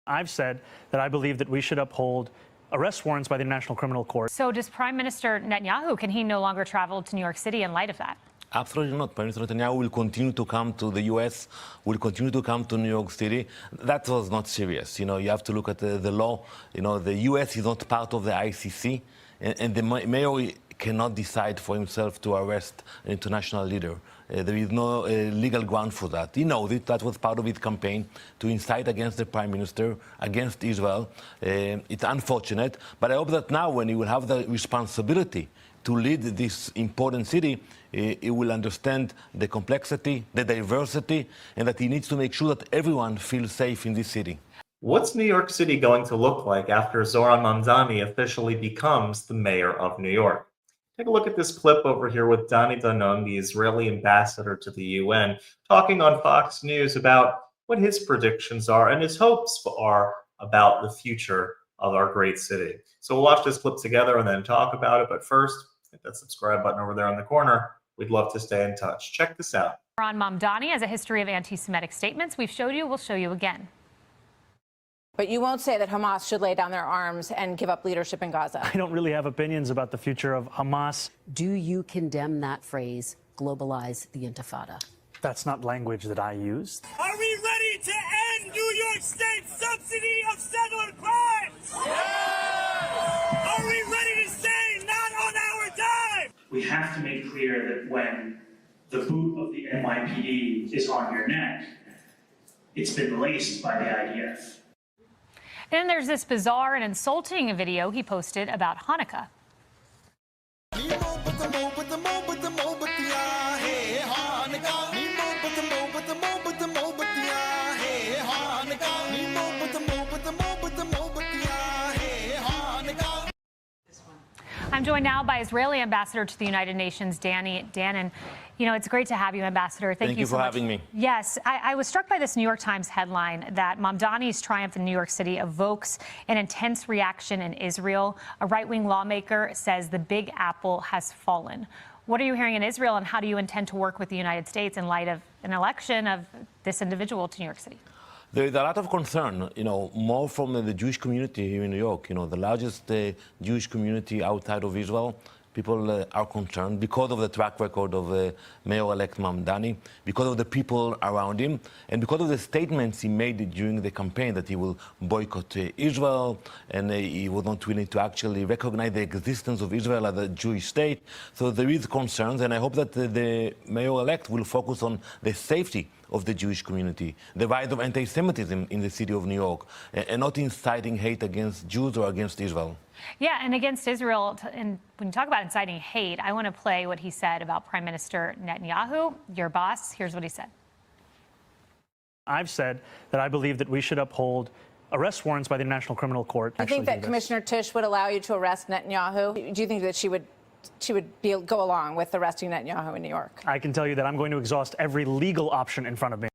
I've said that I believe that we should uphold arrest warrants by the International Criminal Court. So does Prime Minister Netanyahu, can he no longer travel to New York City in light of that? Absolutely not. Prime Minister Netanyahu will continue to come to the U.S., will continue to come to New York City. That was not serious. You have to look at the law. The U.S. is not part of the ICC, and the mayor cannot decide for himself to arrest an international leader. There is no legal ground for that. He knows it. That was part of his campaign, to incite against the Prime Minister, against Israel. It's unfortunate, but I hope that now, when he will have the responsibility to lead this important city, he will understand the complexity, the diversity, and that he needs to make sure that everyone feels safe in this city. What's New York City going to look like after Zohran Mamdani officially becomes the mayor of New York? Take a look at this clip over here with Danon, the Israeli ambassador to the UN, talking on Fox News about what his predictions are and his hopes are about the future of our great city. So we'll watch this clip together and then talk about it. But first, hit that subscribe button over there in the corner. We'd love to stay in touch. Check this out. On Mamdani has a history of anti-Semitic statements. We've showed you, we'll show you again. But you won't say that Hamas should lay down their arms and give up leadership in Gaza. I don't really have opinions about the future of Hamas. Do you condemn that phrase, globalize the Intifada? That's not language that I use. Are we ready to end New York State's subsidy of settler crimes? Yes! Are we ready to say not on our dime? We have to make clear that when the boot of the NYPD is on your neck, it's been laced by the IDF. And then there's this bizarre and insulting video he posted about Hanukkah. I'm joined now by Israeli Ambassador to the United Nations, Danon. It's great to have you, Ambassador. Thank you for having me. Yes, I was struck by this New York Times headline that Mamdani's triumph in New York City evokes an intense reaction in Israel. A right-wing lawmaker says the Big Apple has fallen. What are you hearing in Israel, and how do you intend to work with the United States in light of an election of this individual to New York City? There is a lot of concern, more from the Jewish community here in New York. The largest Jewish community outside of Israel. People are concerned because of the track record of Mayor-elect Mamdani, because of the people around him, and because of the statements he made during the campaign that he will boycott Israel, and he was not willing to actually recognize the existence of Israel as a Jewish state. So there is concerns, and I hope that the Mayor-elect will focus on the safety of the Jewish community, the rise of antisemitism in the city of New York, and not inciting hate against Jews or against Israel. Yeah, and against Israel, and when you talk about inciting hate, I want to play what he said about Prime Minister Netanyahu, your boss. Here's what he said. I've said that I believe that we should uphold arrest warrants by the International Criminal Court. Do you think that Commissioner Tisch would allow you to arrest Netanyahu? Do you think that she would go along with arresting Netanyahu in New York? I can tell you that I'm going to exhaust every legal option in front of me.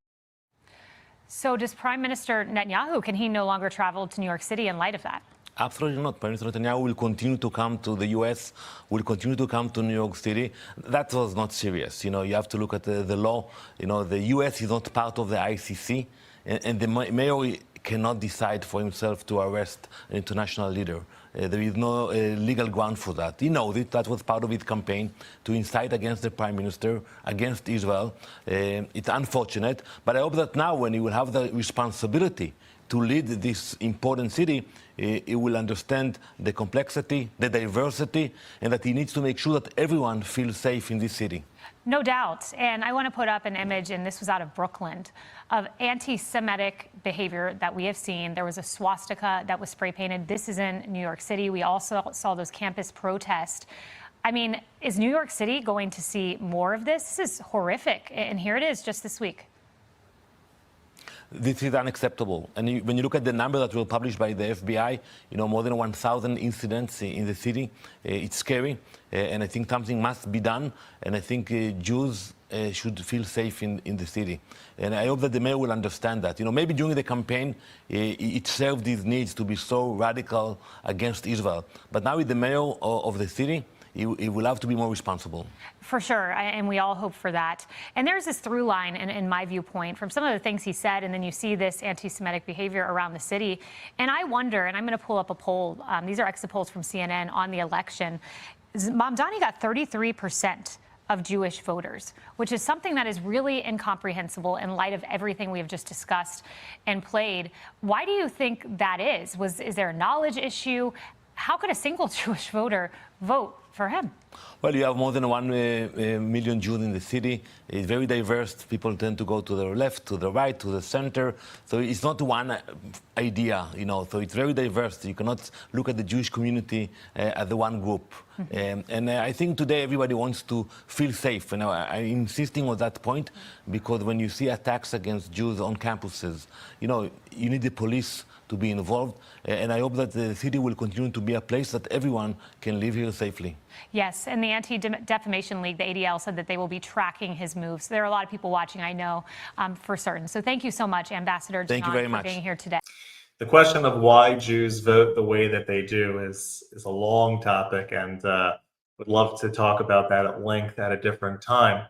So does Prime Minister Netanyahu, can he no longer travel to New York City in light of that? Absolutely not. Prime Minister Netanyahu will continue to come to the U.S., will continue to come to New York City. That was not serious. You have to look at the law. The U.S. is not part of the ICC, and the mayor cannot decide for himself to arrest an international leader. There is no legal ground for that. He knows it. That was part of his campaign, to incite against the Prime Minister, against Israel. It's unfortunate, but I hope that now, when he will have the responsibility to lead this important city, he will understand the complexity, the diversity, and that he needs to make sure that everyone feels safe in this city. No doubt. And I want to put up an image, and this was out of Brooklyn, of anti-Semitic behavior that we have seen. There was a swastika that was spray painted. This is in New York City. We also saw those campus protests. I mean, is New York City going to see more of this? This is horrific. And here it is just this week. This is unacceptable. And when you look at the number that were published by the FBI, more than 1,000 incidents in the city, it's scary. And I think something must be done. And I think Jews should feel safe in the city. And I hope that the mayor will understand that. Maybe during the campaign, it served his needs to be so radical against Israel. But now with the mayor of the city, he will have to be more responsible. For sure, and we all hope for that. And there's this through line, in my viewpoint, from some of the things he said, and then you see this anti-Semitic behavior around the city. And I wonder, and I'm going to pull up a poll, these are exit polls from CNN on the election. Mamdani got 33% of Jewish voters, which is something that is really incomprehensible in light of everything we have just discussed and played. Why do you think that is? Is there a knowledge issue? How could a single Jewish voter vote for him? Well, you have more than 1 million Jews in the city. It's very diverse. People tend to go to the left, to the right, to the center. So it's not one idea, you know. So it's very diverse. You cannot look at the Jewish community as the one group. And I think today everybody wants to feel safe. And I'm insisting on that point because when you see attacks against Jews on campuses, you know, you need the police to be involved. And I hope that the city will continue to be a place that everyone can live here safely. Yes, and the Anti-Defamation League, the ADL, said that they will be tracking his moves. There are a lot of people watching, I know, for certain. So thank you so much, Ambassador Danon, for being here today. The question of why Jews vote the way that they do is a long topic, and would love to talk about that at length at a different time.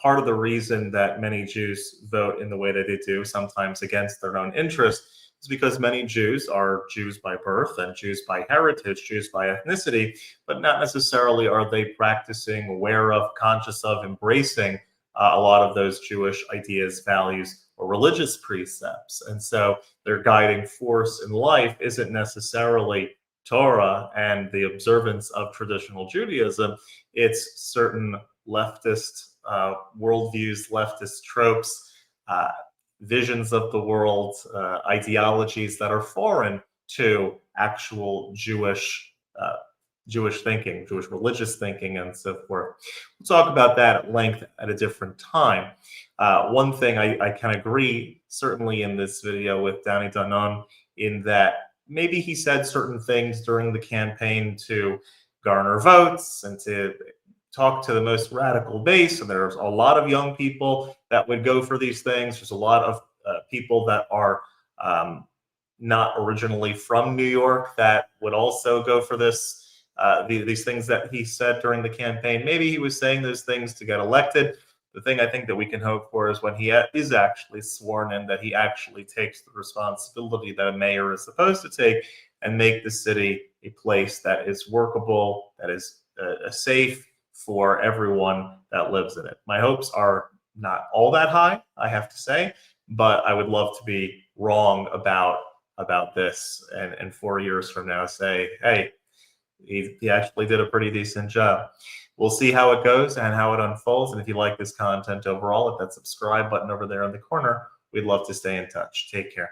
Part of the reason that many Jews vote in the way that they do, sometimes against their own interest, is because many Jews are Jews by birth and Jews by heritage, Jews by ethnicity, but not necessarily are they practicing, aware of, conscious of, embracing a lot of those Jewish ideas, values, or religious precepts. And so their guiding force in life isn't necessarily Torah and the observance of traditional Judaism. It's certain leftist worldviews, leftist tropes, visions of the world, ideologies that are foreign to actual Jewish thinking, Jewish religious thinking, and so forth. We'll talk about that at length at a different time. One thing I can agree, certainly in this video, with Danon, in that maybe he said certain things during the campaign to garner votes and to talk to the most radical base, and there's a lot of young people that would go for these things. There's a lot of people that are not originally from New York that would also go for this. These things that he said during the campaign, maybe he was saying those things to get elected. The thing I think that we can hope for is when he is actually sworn in, that he actually takes the responsibility that a mayor is supposed to take and make the city a place that is workable, that is safe for everyone that lives in it. My hopes are not all that high, I have to say, but I would love to be wrong about this, and 4 years from now say, hey, he actually did a pretty decent job. We'll see how it goes and how it unfolds. And if you like this content overall, hit that subscribe button over there in the corner. We'd love to stay in touch. Take care.